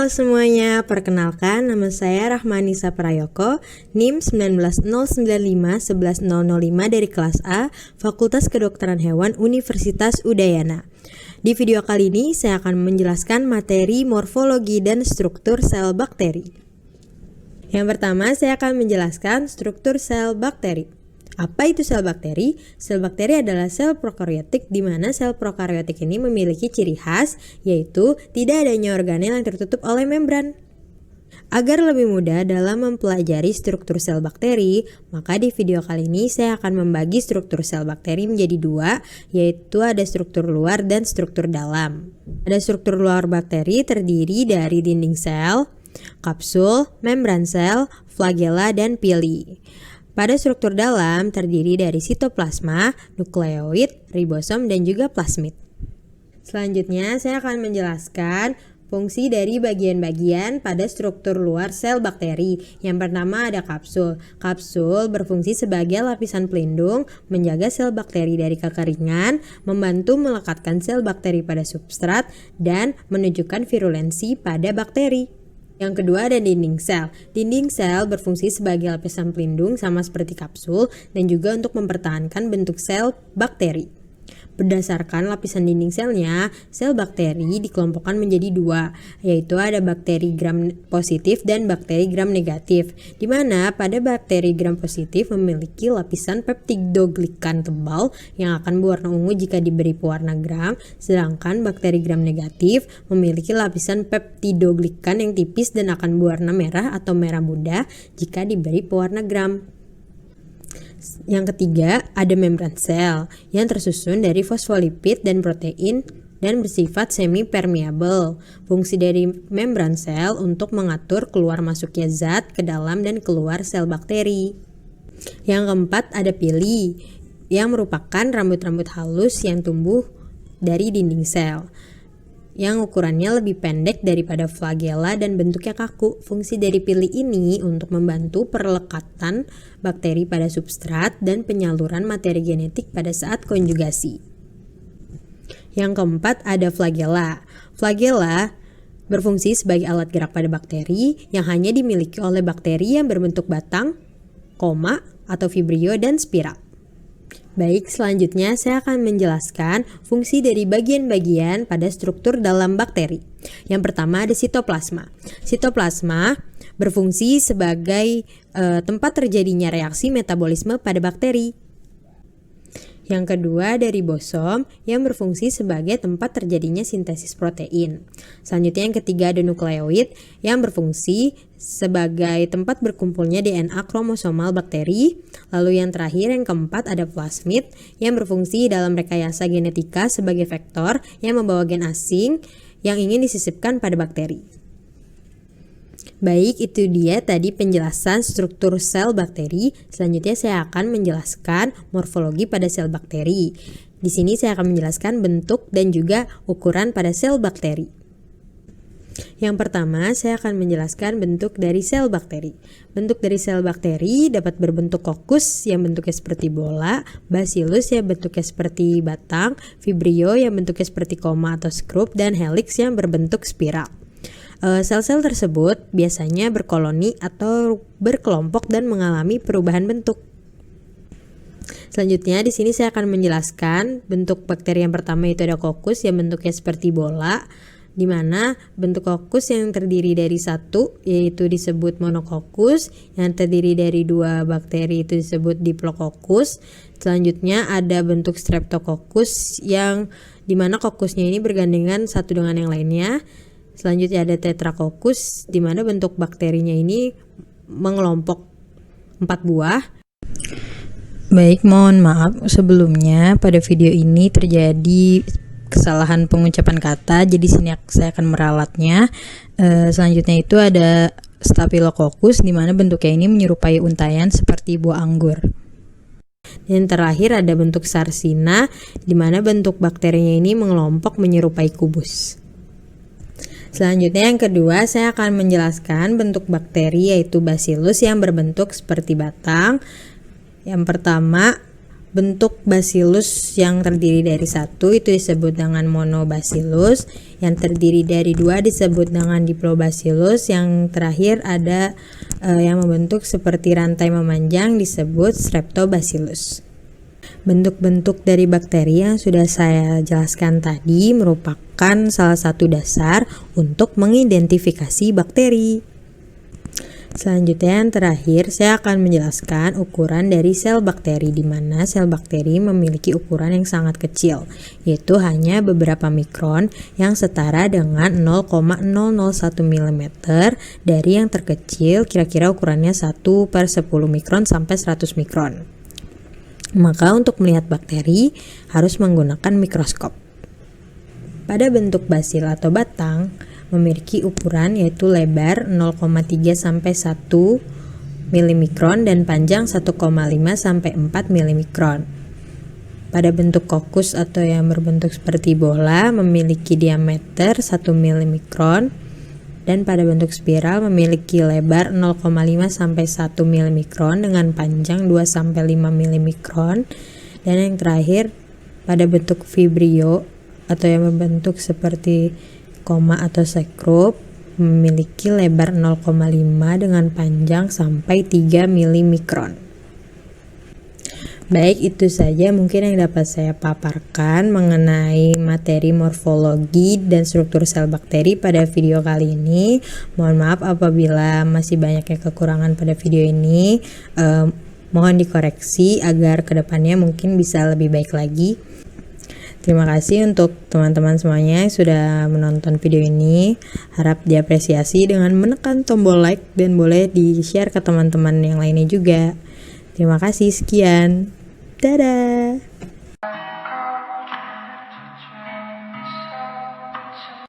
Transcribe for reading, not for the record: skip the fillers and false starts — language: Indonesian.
Halo semuanya, perkenalkan nama saya Rahmanisa Prayoko, NIM 1909511005 dari kelas A, Fakultas Kedokteran Hewan Universitas Udayana. Di video kali ini saya akan menjelaskan materi morfologi dan struktur sel bakteri. Yang pertama, saya akan menjelaskan struktur sel bakteri. Apa itu sel bakteri? Sel bakteri adalah sel prokaryotik di mana sel prokaryotik ini memiliki ciri khas, yaitu tidak adanya organel yang tertutup oleh membran. Agar lebih mudah dalam mempelajari struktur sel bakteri, maka di video kali ini saya akan membagi struktur sel bakteri menjadi dua, yaitu ada struktur luar dan struktur dalam. Ada struktur luar bakteri terdiri dari dinding sel, kapsul, membran sel, flagella, dan pili. Pada struktur dalam terdiri dari sitoplasma, nukleoid, ribosom, dan juga plasmid. Selanjutnya saya akan menjelaskan fungsi dari bagian-bagian pada struktur luar sel bakteri. Yang pertama ada kapsul. Kapsul berfungsi sebagai lapisan pelindung, menjaga sel bakteri dari kekeringan, membantu melekatkan sel bakteri pada substrat, dan menunjukkan virulensi pada bakteri. Yang kedua ada dinding sel. Dinding sel berfungsi sebagai lapisan pelindung sama seperti kapsul dan juga untuk mempertahankan bentuk sel bakteri. Berdasarkan lapisan dinding selnya, sel bakteri dikelompokkan menjadi dua, yaitu ada bakteri gram positif dan bakteri gram negatif, di mana pada bakteri gram positif memiliki lapisan peptidoglikan tebal yang akan berwarna ungu jika diberi pewarna gram, sedangkan bakteri gram negatif memiliki lapisan peptidoglikan yang tipis dan akan berwarna merah atau merah muda jika diberi pewarna gram. Yang ketiga, ada membran sel yang tersusun dari fosfolipid dan protein dan bersifat semi-permeable. Fungsi dari membran sel untuk mengatur keluar masuknya zat ke dalam dan keluar sel bakteri. Yang keempat, ada pili yang merupakan rambut-rambut halus yang tumbuh dari dinding sel, yang ukurannya lebih pendek daripada flagella dan bentuknya kaku. Fungsi dari pili ini untuk membantu perlekatan bakteri pada substrat dan penyaluran materi genetik pada saat konjugasi. Yang keempat ada flagella. Flagella berfungsi sebagai alat gerak pada bakteri yang hanya dimiliki oleh bakteri yang berbentuk batang, koma, atau vibrio dan spiral. Baik, selanjutnya saya akan menjelaskan fungsi dari bagian-bagian pada struktur dalam bakteri. Yang pertama ada sitoplasma. Sitoplasma berfungsi sebagai tempat terjadinya reaksi metabolisme pada bakteri. Yang kedua ada ribosom yang berfungsi sebagai tempat terjadinya sintesis protein. Selanjutnya yang ketiga ada nukleoid yang berfungsi sebagai tempat berkumpulnya DNA kromosomal bakteri. Lalu yang terakhir yang keempat ada plasmid yang berfungsi dalam rekayasa genetika sebagai vektor yang membawa gen asing yang ingin disisipkan pada bakteri. Baik, itu dia tadi penjelasan struktur sel bakteri. Selanjutnya saya akan menjelaskan morfologi pada sel bakteri. Di sini saya akan menjelaskan bentuk dan juga ukuran pada sel bakteri. Yang pertama, saya akan menjelaskan bentuk dari sel bakteri. Bentuk dari sel bakteri dapat berbentuk kokus yang bentuknya seperti bola, bacillus yang bentuknya seperti batang, vibrio yang bentuknya seperti koma atau skrup, dan helix yang berbentuk spiral. Sel-sel tersebut biasanya berkoloni atau berkelompok dan mengalami perubahan bentuk. Selanjutnya di sini saya akan menjelaskan bentuk bakteri yang pertama, itu ada kokus yang bentuknya seperti bola, di mana bentuk kokus yang terdiri dari satu yaitu disebut monokokus, yang terdiri dari dua bakteri itu disebut diplokokus. Selanjutnya ada bentuk streptokokus yang dimana kokusnya ini bergandengan satu dengan yang lainnya. Selanjutnya ada tetrakokus di mana bentuk bakterinya ini mengelompok 4 buah. Baik, mohon maaf sebelumnya pada video ini terjadi kesalahan pengucapan kata, jadi sini saya akan meralatnya. Selanjutnya itu ada staphylococcus di mana bentuknya ini menyerupai untaian seperti buah anggur. Dan terakhir ada bentuk Sarcina di mana bentuk bakterinya ini mengelompok menyerupai kubus. Selanjutnya yang kedua saya akan menjelaskan bentuk bakteri yaitu bacillus yang berbentuk seperti batang. Yang pertama bentuk bacillus yang terdiri dari satu itu disebut dengan monobacillus, yang terdiri dari dua disebut dengan diplobacillus, yang terakhir ada yang membentuk seperti rantai memanjang disebut streptobacillus. Bentuk-bentuk dari bakteri yang sudah saya jelaskan tadi merupakan salah satu dasar untuk mengidentifikasi bakteri. Selanjutnya yang terakhir, saya akan menjelaskan ukuran dari sel bakteri, di mana sel bakteri memiliki ukuran yang sangat kecil, yaitu hanya beberapa mikron yang setara dengan 0,001 mm dari yang terkecil kira-kira ukurannya 1/10 mikron sampai 100 mikron. Maka untuk melihat bakteri harus menggunakan mikroskop. Pada bentuk basil atau batang memiliki ukuran yaitu lebar 0,3 sampai 1 mm dan panjang 1,5 sampai 4 mm. Pada bentuk kokus atau yang berbentuk seperti bola memiliki diameter 1 mm dan pada bentuk spiral memiliki lebar 0,5 sampai 1 mm dengan panjang 2 sampai 5 mm. Dan yang terakhir pada bentuk vibrio atau yang berbentuk seperti koma atau sekrup memiliki lebar 0,5 dengan panjang sampai 3 mm. Baik, itu saja mungkin yang dapat saya paparkan mengenai materi morfologi dan struktur sel bakteri pada video kali ini. Mohon maaf apabila masih banyak yang kekurangan pada video ini. Mohon dikoreksi agar kedepannya mungkin bisa lebih baik lagi. Terima kasih untuk teman-teman semuanya yang sudah menonton video ini. Harap diapresiasi dengan menekan tombol like dan boleh di-share ke teman-teman yang lainnya juga. Terima kasih, sekian. Dadah!